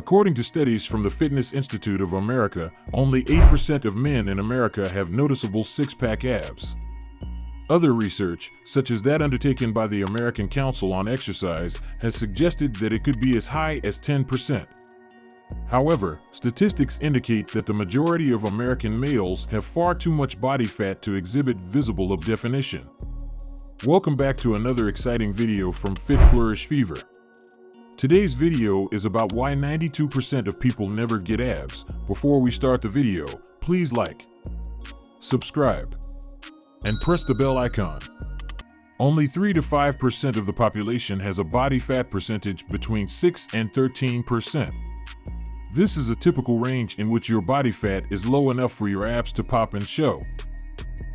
According to studies from the Fitness Institute of America, only 8% of men in America have noticeable six-pack abs. Other research, such as that undertaken by the American Council on Exercise, has suggested that it could be as high as 10%. However, statistics indicate that the majority of American males have far too much body fat to exhibit visible definition. Welcome back to another exciting video from Fit Flourish Fever. Today's video is about why 92% of people never get abs. Before we start the video, please like, subscribe, and press the bell icon. Only 3 to 5% of the population has a body fat percentage between 6 and 13%. This is a typical range in which your body fat is low enough for your abs to pop and show.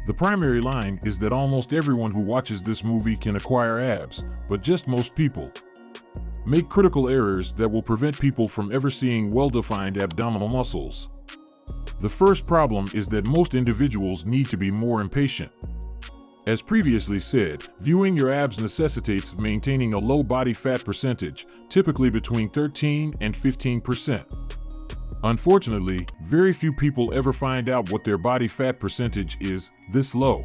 The primary line is that almost everyone who watches this movie can acquire abs, but just most people make critical errors that will prevent people from ever seeing well-defined abdominal muscles. The first problem is that most individuals need to be more impatient. As previously said, viewing your abs necessitates maintaining a low body fat percentage, typically between 13 and 15%. Unfortunately, very few people ever find out what their body fat percentage is this low.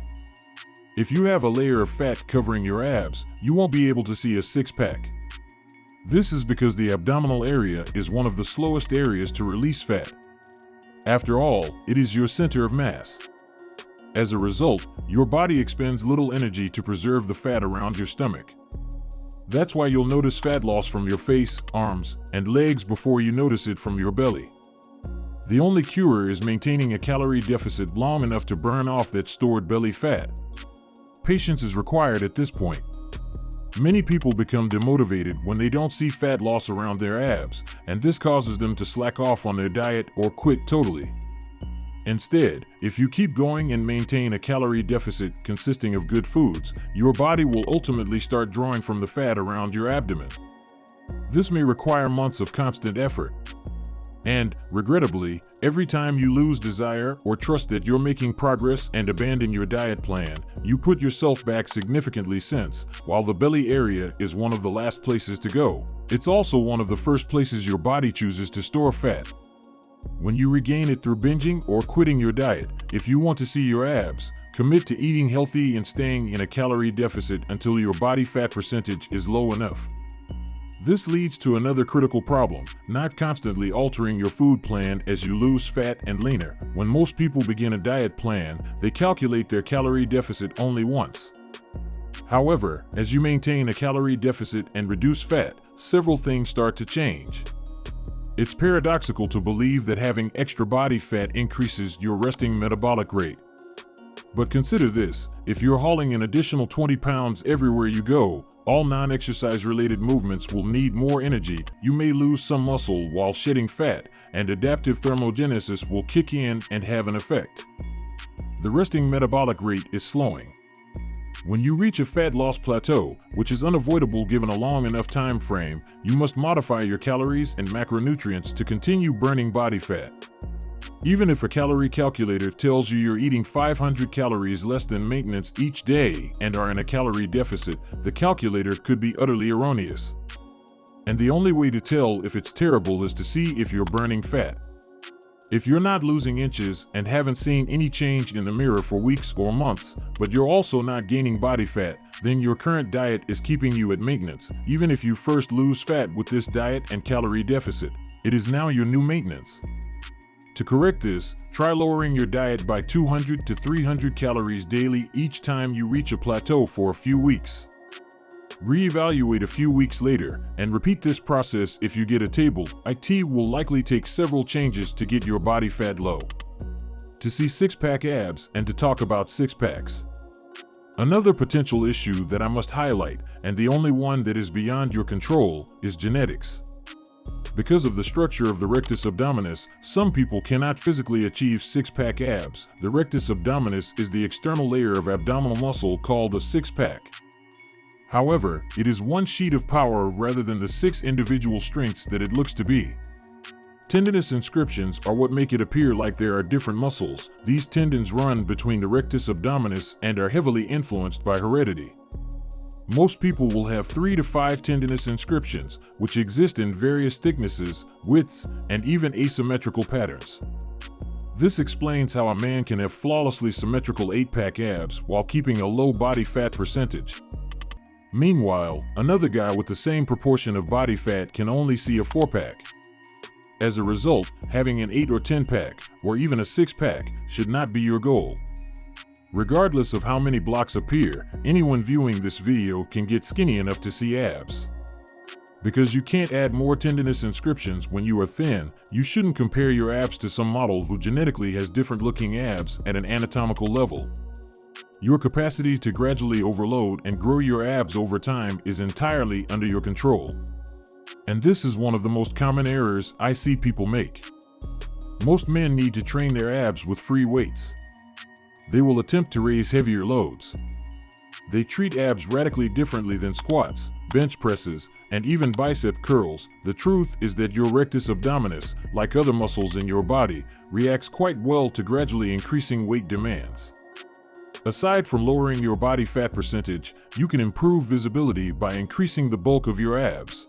If you have a layer of fat covering your abs, you won't be able to see a six-pack. This is because the abdominal area is one of the slowest areas to release fat. After all, it is your center of mass. As a result, your body expends little energy to preserve the fat around your stomach. That's why you'll notice fat loss from your face, arms, and legs before you notice it from your belly. The only cure is maintaining a calorie deficit long enough to burn off that stored belly fat. Patience is required at this point. Many people become demotivated when they don't see fat loss around their abs, and this causes them to slack off on their diet or quit totally. Instead, if you keep going and maintain a calorie deficit consisting of good foods, your body will ultimately start drawing from the fat around your abdomen. This may require months of constant effort. And, regrettably, every time you lose desire or trust that you're making progress and abandon your diet plan, you put yourself back significantly since, while the belly area is one of the last places to go, it's also one of the first places your body chooses to store fat. When you regain it through binging or quitting your diet, if you want to see your abs, commit to eating healthy and staying in a calorie deficit until your body fat percentage is low enough. This leads to another critical problem, not constantly altering your food plan as you lose fat and leaner. When most people begin a diet plan, they calculate their calorie deficit only once. However, as you maintain a calorie deficit and reduce fat, several things start to change. It's paradoxical to believe that having extra body fat increases your resting metabolic rate. But consider this, if you're hauling an additional 20 pounds everywhere you go, all non-exercise related movements will need more energy, you may lose some muscle while shedding fat, and adaptive thermogenesis will kick in and have an effect. The resting metabolic rate is slowing. When you reach a fat loss plateau, which is unavoidable given a long enough time frame, you must modify your calories and macronutrients to continue burning body fat. Even if a calorie calculator tells you you're eating 500 calories less than maintenance each day and are in a calorie deficit, the calculator could be utterly erroneous. And the only way to tell if it's terrible is to see if you're burning fat. If you're not losing inches and haven't seen any change in the mirror for weeks or months, but you're also not gaining body fat, then your current diet is keeping you at maintenance. Even if you first lose fat with this diet and calorie deficit, it is now your new maintenance. To correct this, try lowering your diet by 200 to 300 calories daily each time you reach a plateau for a few weeks. Reevaluate a few weeks later, and repeat this process if you get a table. It will likely take several changes to get your body fat low. To see six-pack abs and to talk about six-packs. Another potential issue that I must highlight, and the only one that is beyond your control, is genetics. Because of the structure of the rectus abdominis, some people cannot physically achieve six-pack abs. The rectus abdominis is the external layer of abdominal muscle called a six-pack. However, it is one sheet of power rather than the 6 individual strengths that it looks to be. Tendinous inscriptions are what make it appear like there are different muscles. These tendons run between the rectus abdominis and are heavily influenced by heredity. Most people will have 3 to 5 tendinous inscriptions, which exist in various thicknesses, widths, and even asymmetrical patterns. This explains how a man can have flawlessly symmetrical 8-pack abs while keeping a low body fat percentage. Meanwhile, another guy with the same proportion of body fat can only see a 4-pack. As a result, having an 8 or 10-pack, or even a 6-pack, should not be your goal. Regardless of how many blocks appear, anyone viewing this video can get skinny enough to see abs. Because you can't add more tendinous inscriptions when you are thin, you shouldn't compare your abs to some model who genetically has different looking abs at an anatomical level. Your capacity to gradually overload and grow your abs over time is entirely under your control. And this is one of the most common errors I see people make. Most men need to train their abs with free weights. They will attempt to raise heavier loads. They treat abs radically differently than squats, bench presses, and even bicep curls. The truth is that your rectus abdominis, like other muscles in your body, reacts quite well to gradually increasing weight demands. Aside from lowering your body fat percentage, you can improve visibility by increasing the bulk of your abs.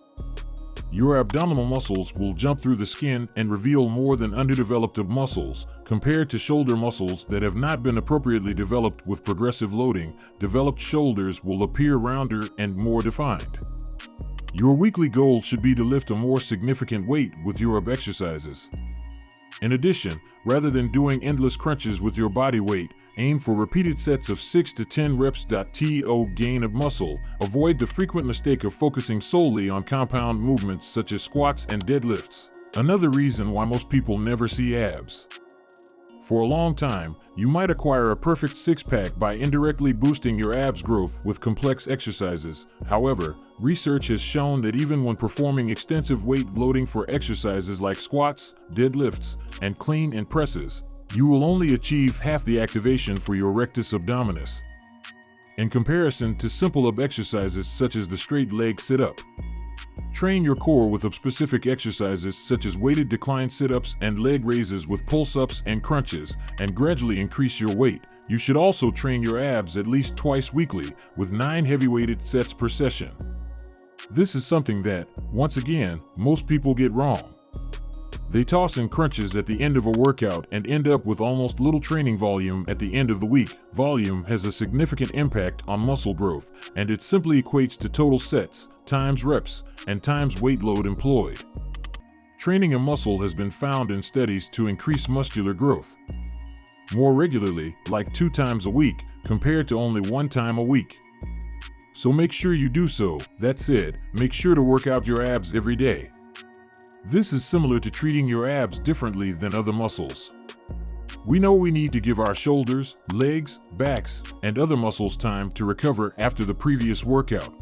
Your abdominal muscles will jump through the skin and reveal more than underdeveloped muscles. Compared to shoulder muscles that have not been appropriately developed with progressive loading, developed shoulders will appear rounder and more defined. Your weekly goal should be to lift a more significant weight with your ab exercises. In addition, rather than doing endless crunches with your body weight, aim for repeated sets of 6 to 10 reps. To gain of muscle, avoid the frequent mistake of focusing solely on compound movements such as squats and deadlifts. Another reason why most people never see abs. For a long time, you might acquire a perfect 6-pack by indirectly boosting your abs growth with complex exercises. However, research has shown that even when performing extensive weight loading for exercises like squats, deadlifts, and clean and presses, you will only achieve half the activation for your rectus abdominis. In comparison to simple ab exercises such as the straight leg sit-up. Train your core with ab-specific exercises such as weighted decline sit-ups and leg raises with pulse-ups and crunches, and gradually increase your weight. You should also train your abs at least twice weekly with 9 heavy-weighted sets per session. This is something that, once again, most people get wrong. They toss in crunches at the end of a workout and end up with almost little training volume at the end of the week. Volume has a significant impact on muscle growth, and it simply equates to total sets, times reps, and times weight load employed. Training a muscle has been found in studies to increase muscular growth more regularly, like 2 times a week, compared to only 1 time a week. So make sure you do so. That said, make sure to work out your abs every day. This is similar to treating your abs differently than other muscles. We know we need to give our shoulders, legs, backs, and other muscles time to recover after the previous workout.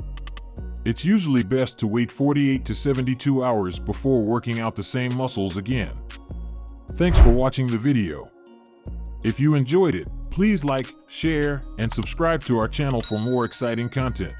It's usually best to wait 48 to 72 hours before working out the same muscles again. Thanks for watching the video. If you enjoyed it, please like, share, and subscribe to our channel for more exciting content.